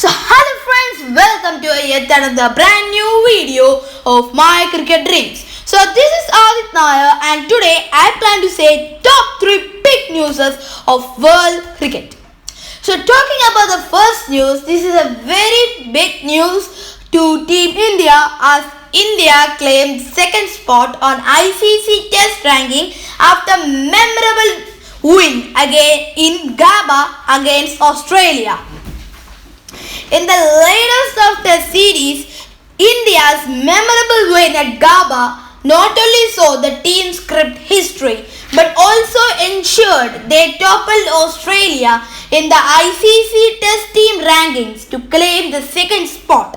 So hello friends, welcome to yet another brand new video of my cricket dreams. So this is Adit Nair and today I plan to say top 3 big news of world cricket. So talking about the first news, this is a very big news to Team India as India claimed second spot on ICC Test ranking after memorable win again in Gabba against Australia. In the latest of the series, India's memorable win at Gabba not only saw the team script history but also ensured they toppled Australia in the ICC Test team rankings to claim the second spot.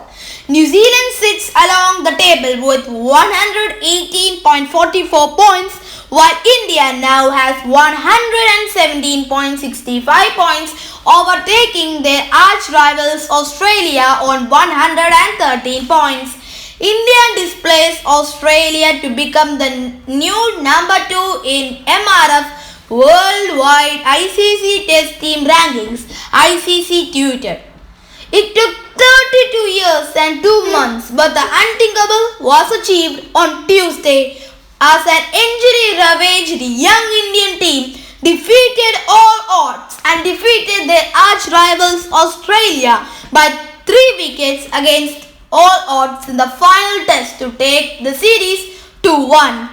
New Zealand sits along the table with 118.44 points, while India now has 117.65 points, overtaking their arch rivals Australia on 113 points. India displaced Australia to become the new number 2 in MRF Worldwide ICC Test Team Rankings, ICC tweeted. It took 32 years and 2 months, but the unthinkable was achieved on Tuesday as an injury-ravaged young Indian team defeated all odds and defeated their arch rivals Australia by 3 wickets against all odds in the final test to take the series 2-1.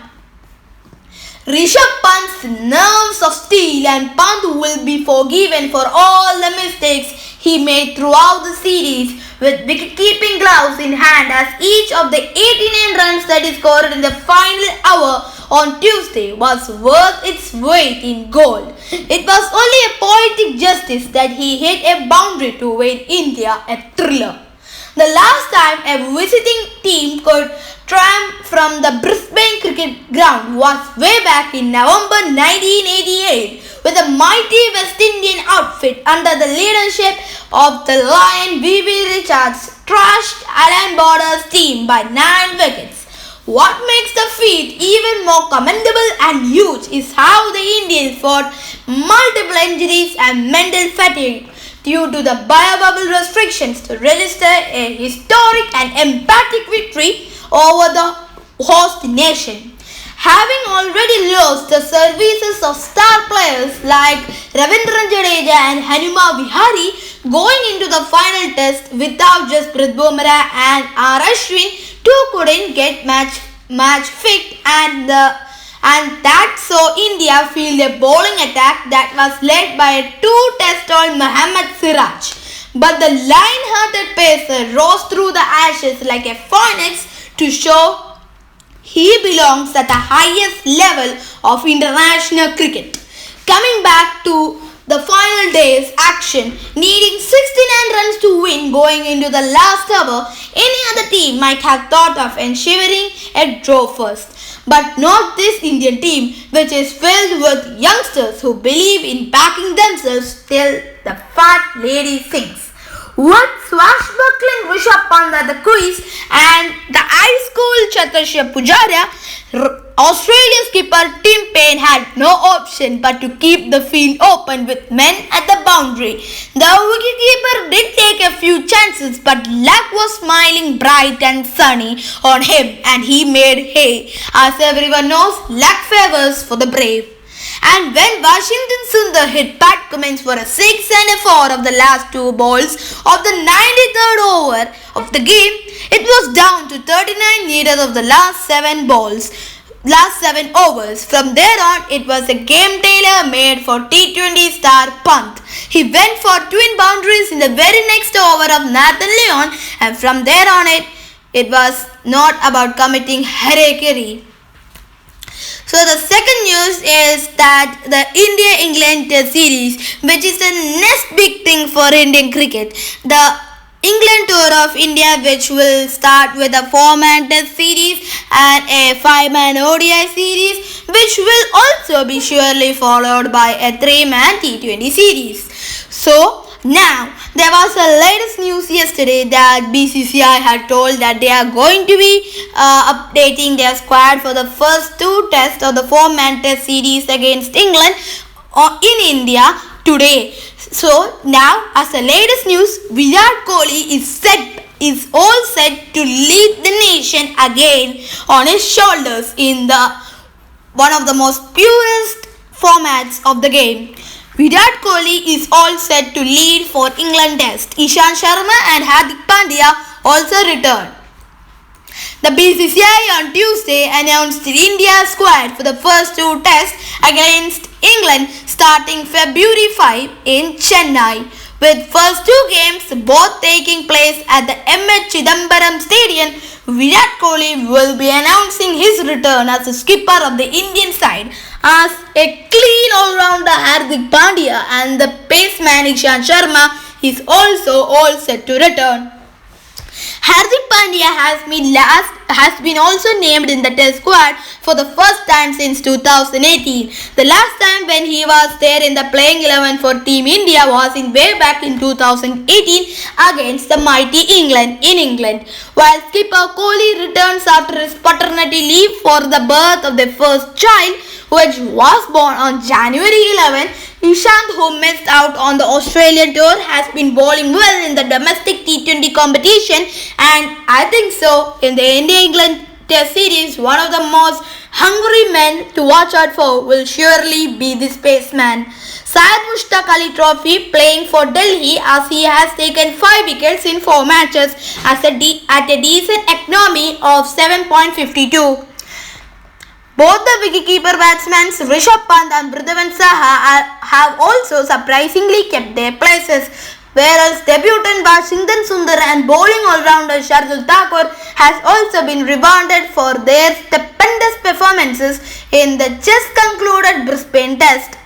Rishabh Pant's nerves of steel and Pant will be forgiven for all the mistakes he made throughout the series with wicket-keeping gloves in hand as each of the 89 runs that he scored in the final hour on Tuesday was worth its weight in gold. It was only a poetic justice that he hit a boundary to win India a thriller. The last time a visiting team could triumph from the Brisbane cricket ground was way back in November 1988 with a mighty West Indian outfit under the leadership of the Lion V.V. Richards trashed Alan Border's team by 9 wickets. What makes the feat even more commendable and huge is how the Indians fought multiple injuries and mental fatigue due to the bio-bubble restrictions to register a historic and emphatic victory over the host nation. Having already lost the services of star players like Ravichandran Ashwin and Hanuma Vihari going into the final test without Jasprit Bumrah and Ashwin, too couldn't get match fit and that saw India field a bowling attack that was led by a 2-test-old Mohammad Siraj. But the lion-hearted pacer rose through the ashes like a phoenix to show he belongs at the highest level of international cricket. Coming back to the final day's action, needing 69 runs to win going into the last over, any other team might have thought of ensuring a draw first. But not this Indian team, which is filled with youngsters who believe in backing themselves till the fat lady sings. What swashbuckling Rishabh Pant at the crease and the ice-cold Chatashya Pujaria, Australian skipper Tim Paine had no option but to keep the field open with men at the boundary. The wicketkeeper did take a few chances, but luck was smiling bright and sunny on him and he made hay. As everyone knows, luck favors for the brave. And when Washington Sundar hit Pat Cummins for a 6 and a 4 of the last 2 balls of the 93rd over of the game, it was down to 39 needed of the last 7 overs. From there on, it was a game tailor-made for T20 star Pant. He went for twin boundaries in the very next over of Nathan Lyon, and from there on it was not about committing harakiri. So the second news is that the India-England Test series, which is the next big thing for Indian cricket. The England tour of India, which will start with a 4-man Test series and a 5-man ODI series, which will also be surely followed by a 3-man T20 series. So now, there was a latest news yesterday that BCCI had told that they are going to be updating their squad for the first 2 tests of the 4-man Test series against England in India today. So now, as the latest news, Virat Kohli is all set to lead the nation again on his shoulders in the one of the most purest formats of the game. Virat Kohli is all set to lead for England Test. Ishant Sharma and Hardik Pandya also return. The BCCI on Tuesday announced India's squad for the first two tests against England starting February 5 in Chennai, with first two games both taking place at the M.H. Chidambaram Stadium. Virat Kohli will be announcing his return as the skipper of the Indian side, as a clean all-rounder Hardik Pandya and the paceman Ishant Sharma is also all set to return. Hardik Pandya has been also named in the Test squad for the first time since 2018. The last time when he was there in the playing 11 for Team India was way back in 2018 against the mighty England in England. While skipper Kohli returns after his paternity leave for the birth of their first child, which was born on January 11, Ishant, who missed out on the Australian tour, has been bowling well in the domestic T20 competition, and I think so in the India-England Test series, one of the most hungry men to watch out for will surely be this paceman. Syed Mushtaq Ali Trophy playing for Delhi, as he has taken 5 wickets in 4 matches at a decent economy of 7.52. Both the wicketkeeper batsmen Rishabh Pant and Prithviraj Saha have also surprisingly kept their places, whereas debutant batsman Sundar and bowling all-rounder Shardul Thakur has also been rewarded for their stupendous performances in the just concluded Brisbane Test.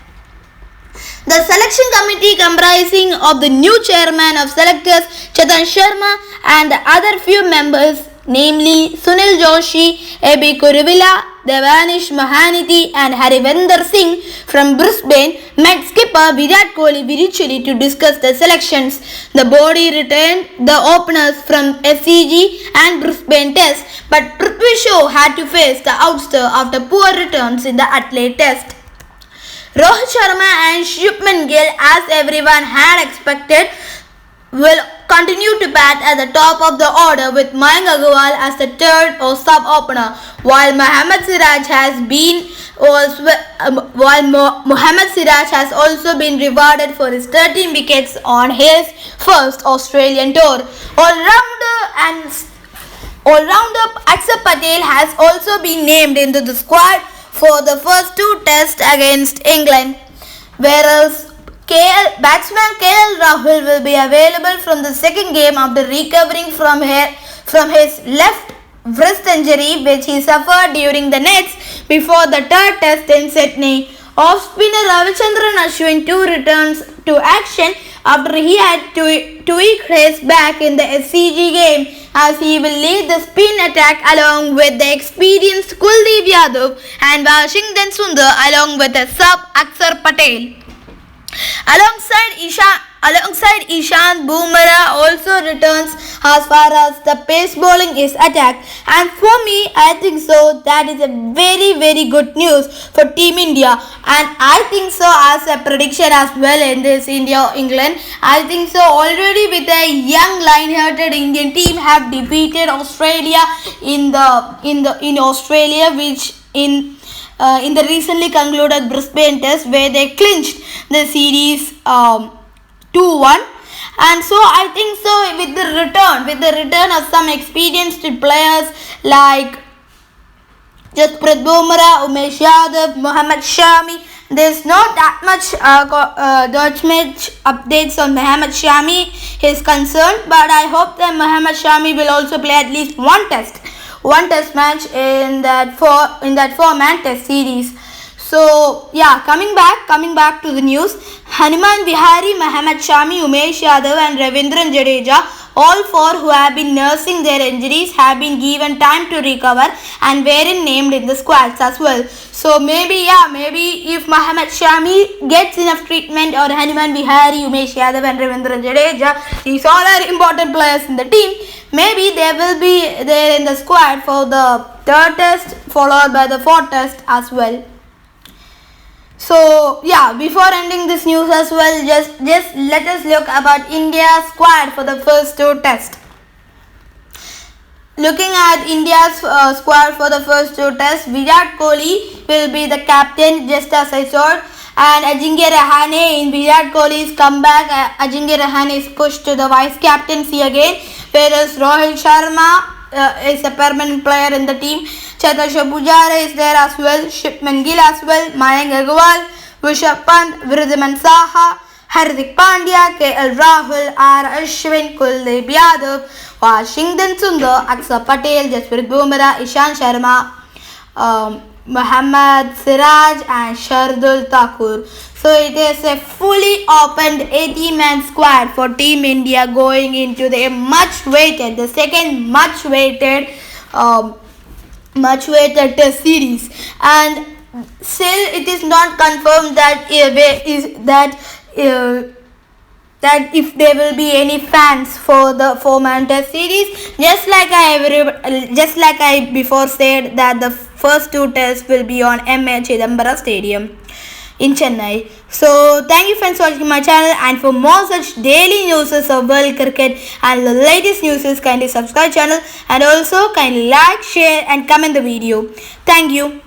The selection committee, comprising of the new chairman of selectors Ishant Sharma and the other few members, namely Sunil Joshi, A.B. Kuruvilla, Devanish Mahaniti and Harvinder Singh from Brisbane, met skipper Virat Kohli virtually to discuss the selections. The body retained the openers from SCG and Brisbane Test, but Prithvi Shaw had to face the ouster after poor returns in the Adelaide Test. Rohit Sharma and Shubman Gill, as everyone had expected, will continue to bat at the top of the order with Mayank Agarwal as the third or sub-opener, while Mohammad Siraj has also been rewarded for his 13 wickets on his first Australian tour. All-rounder Axar Patel has also been named into the squad for the first two tests against England, whereas batsman KL Rahul will be available from the second game after recovering from his left wrist injury which he suffered during the Nets before the third test in Sydney. Off-spinner Ravichandran Ashwin too returns to action after he had tweaked his back in the SCG game, as he will lead the spin attack along with the experienced Kuldeep Yadav and Washington Sundar along with the sub Axar Patel. Alongside Ishant, Bumrah also returns as far as the pace bowling is attacked, and for me, I think so that is a very very good news for Team India, and I think so as a prediction as well in this India-England. I think so already with a young line-hearted Indian team have defeated Australia in Australia, which in the recently concluded Brisbane Test, where they clinched the series 2-1, and so I think so with the return of some experienced players like Jasprit Bumrah, Umesh Yadav, Mohammad Shami. There's not that much updates on Mohammad Shami is concerned, but I hope that Mohammad Shami will also play at least one test match in that 4-man test series. So yeah, coming back to the news, Hanuman Vihari, Mohammad Shami, Umesh Yadav and Ravindran Jadeja, all 4 who have been nursing their injuries, have been given time to recover and were named in the squads as well. So maybe if Mohammad Shami gets enough treatment, or Hanuman Vihari, Umesh Yadav and Ravindran Jadeja, these all are important players in the team, maybe they will be there in the squad for the third test followed by the fourth test as well. So yeah, before ending this news as well, just let us look about India's squad for the first two tests. Looking at India's squad for the first two tests, Virat Kohli will be the captain, just as I saw. And Ajinkya Rahane, in Virat Kohli's comeback, Ajinkya Rahane is pushed to the vice captaincy again, whereas Rohit Sharma is a permanent player in the team. Cheteshwar Pujara is there as well, Shipman Gill as well, Mayank Agarwal, Rishabh Pant, Vridhiman Saha, Hardik Pandya, KL Rahul, R. Ashwin, Kuldeep Yadav, Washington Sundar, Axar Patel, Jasprit Bumrah, Ishant Sharma, Mohammad Siraj and Shardul Thakur. So it is a fully opened 80-man squad for Team India going into the second much weighted test series, and still it is not confirmed that that if there will be any fans for the 4-man test series. Just like I before said that the first two tests will be on M.A. Chidambara Stadium in Chennai. So thank you friends for watching my channel, and for more such daily news of world cricket and the latest news, kindly subscribe channel, and also kindly like, share and comment the video. Thank you.